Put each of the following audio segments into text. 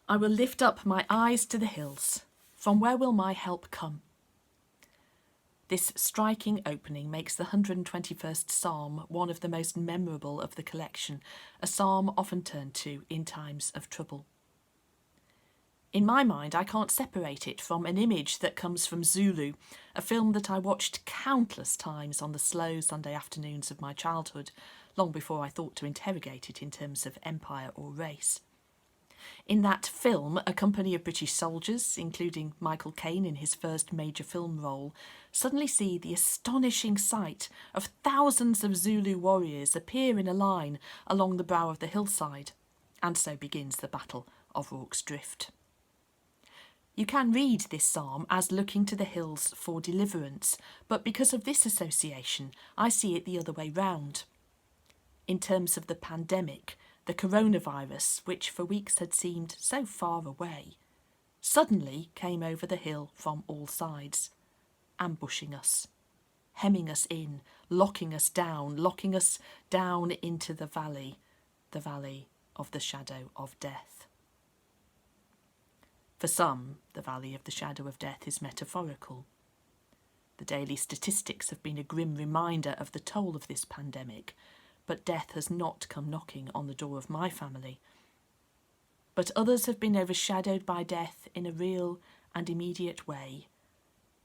I will lift up my eyes to the hills. From where will my help come? This striking opening makes the 121st Psalm one of the most memorable of the collection, a psalm often turned to in times of trouble. In my mind, I can't separate it from an image that comes from Zulu, a film that I watched countless times on the slow Sunday afternoons of my childhood, long before I thought to interrogate it in terms of empire or race. In that film, a company of British soldiers, including Michael Caine in his first major film role, suddenly see the astonishing sight of thousands of Zulu warriors appear in a line along the brow of the hillside, and so begins the Battle of Rorke's Drift. You can read this psalm as looking to the hills for deliverance, but because of this association, I see it the other way round. In terms of the pandemic, the coronavirus, which for weeks had seemed so far away, suddenly came over the hill from all sides, ambushing us, hemming us in, locking us down into the valley of the shadow of death. For some, the valley of the shadow of death is metaphorical. The daily statistics have been a grim reminder of the toll of this pandemic, but death has not come knocking on the door of my family. But others have been overshadowed by death in a real and immediate way,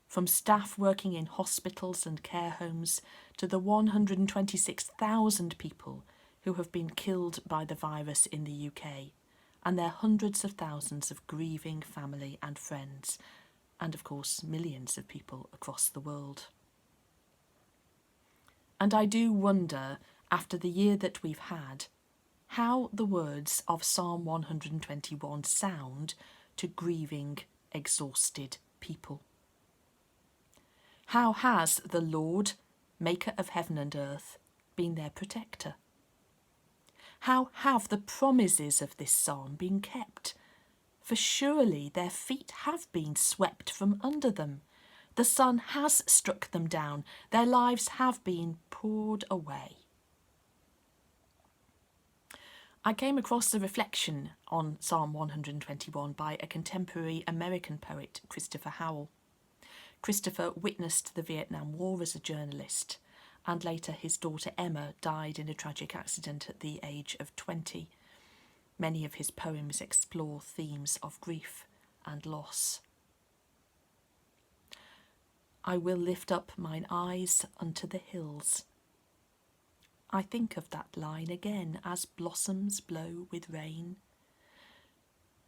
from staff working in hospitals and care homes to the 126,000 people who have been killed by the virus in the UK, and their hundreds of thousands of grieving family and friends, and of course millions of people across the world. And I do wonder, after the year that we've had, how the words of Psalm 121 sound to grieving, exhausted people. How has the Lord, maker of heaven and earth, been their protector? How have the promises of this psalm been kept? For surely their feet have been swept from under them. The sun has struck them down. Their lives have been poured away. I came across a reflection on Psalm 121 by a contemporary American poet, Christopher Howell. Christopher witnessed the Vietnam War as a journalist, and later his daughter Emma died in a tragic accident at the age of 20. Many of his poems explore themes of grief and loss. I will lift up mine eyes unto the hills. I think of that line again as blossoms blow with rain.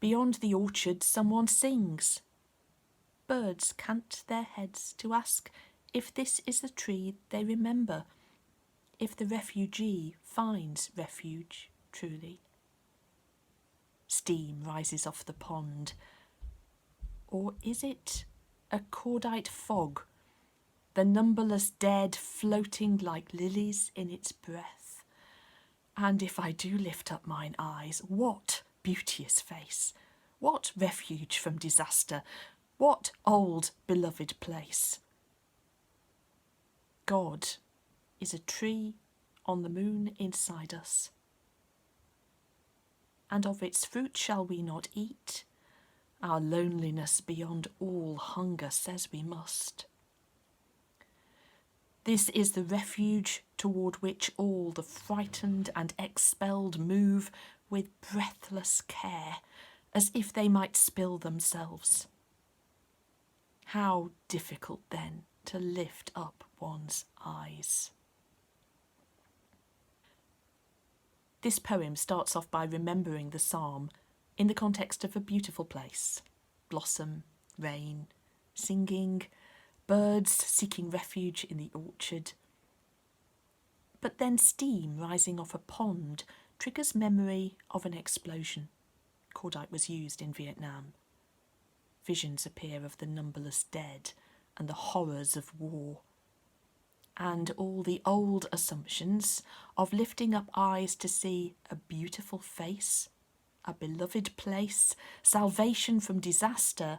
Beyond the orchard someone sings. Birds cant their heads to ask if this is the tree they remember, if the refugee finds refuge truly. Steam rises off the pond, or is it a cordite fog, the numberless dead floating like lilies in its breath? And if I do lift up mine eyes, what beauteous face, what refuge from disaster, what old beloved place? God is a tree on the moon inside us, and of its fruit shall we not eat? Our loneliness beyond all hunger says we must. This is the refuge toward which all the frightened and expelled move with breathless care, as if they might spill themselves. How difficult, then, to lift up one's eyes. This poem starts off by remembering the psalm in the context of a beautiful place. Blossom, rain, singing, birds seeking refuge in the orchard. But then steam rising off a pond triggers memory of an explosion. Cordite was used in Vietnam. Visions appear of the numberless dead and the horrors of war, and all the old assumptions of lifting up eyes to see a beautiful face, a beloved place, salvation from disaster,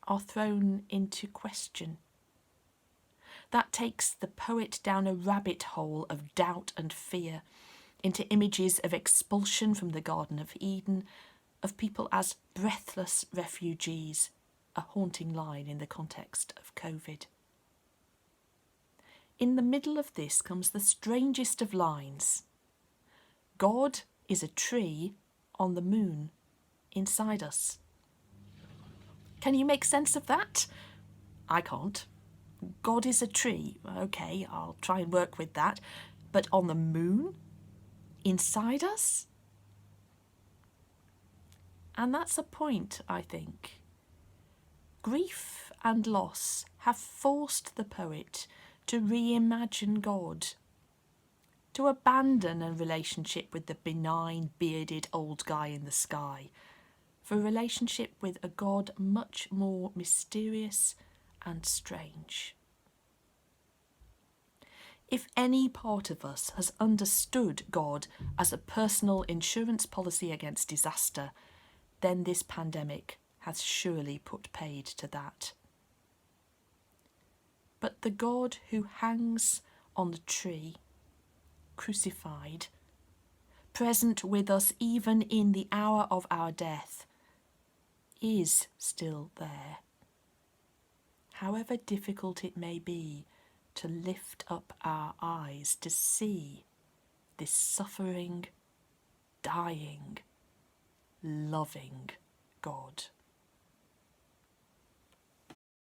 are thrown into question. That takes the poet down a rabbit hole of doubt and fear, into images of expulsion from the Garden of Eden of people as breathless refugees, a haunting line in the context of COVID. In the middle of this comes the strangest of lines. God is a tree on the moon inside us. Can you make sense of that? I can't. God is a tree. Okay, I'll try and work with that. But on the moon? Inside us? And that's a point, I think. Grief and loss have forced the poet to reimagine God, to abandon a relationship with the benign, bearded old guy in the sky, for a relationship with a God much more mysterious and strange. If any part of us has understood God as a personal insurance policy against disaster, then this pandemic has surely put paid to that. But the God who hangs on the tree, crucified, present with us even in the hour of our death, is still there. However difficult it may be to lift up our eyes to see this suffering, dying, loving God.